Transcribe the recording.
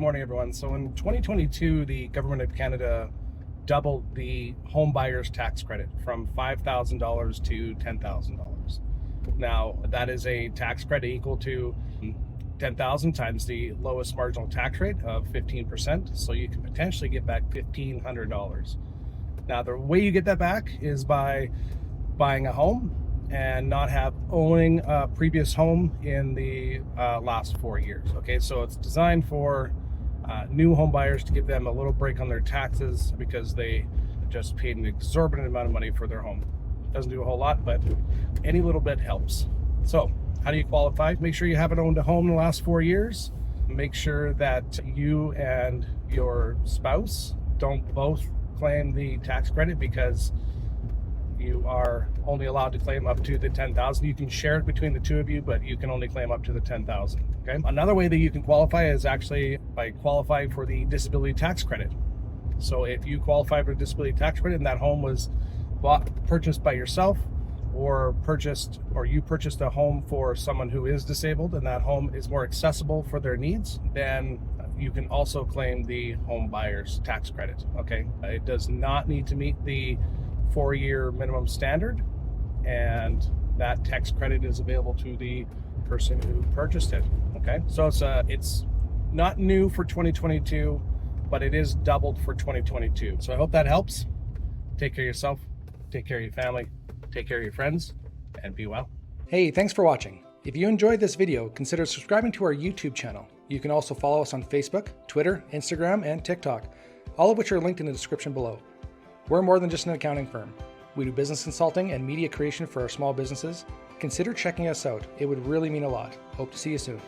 morning, everyone. So in 2022, the government of Canada doubled the homebuyers tax credit from $5,000 to $10,000. Now, that is a tax credit equal to 10,000 times the lowest marginal tax rate of 15%. So you can potentially get back $1,500. Now, the way you get that back is by buying a home and not owning a previous home in the last 4 years. Okay, so it's designed for new home buyers to give them a little break on their taxes because they just paid an exorbitant amount of money for their home. Doesn't do a whole lot, but any little bit helps. So how do you qualify? Make sure you haven't owned a home in the last 4 years. Make sure that you and your spouse don't both claim the tax credit, because you are only allowed to claim up to the 10,000. You can share it between the two of you, but you can only claim up to the 10,000. Okay. Another way that you can qualify is actually by qualifying for the disability tax credit. So if you qualify for disability tax credit and that home was purchased by yourself, or you purchased a home for someone who is disabled and that home is more accessible for their needs, then you can also claim the home buyer's tax credit. Okay. It does not need to meet the 4-year minimum standard, and that tax credit is available to the person who purchased it. Okay, so it's not new for 2022, but it is doubled for 2022. So I hope that helps. Take care of yourself, take care of your family, take care of your friends, and be well. Hey, thanks for watching. If you enjoyed this video, consider subscribing to our YouTube channel. You can also follow us on Facebook, Twitter, Instagram, and TikTok, all of which are linked in the description below. We're more than just an accounting firm. We do business consulting and media creation for our small businesses. Consider checking us out. It would really mean a lot. Hope to see you soon.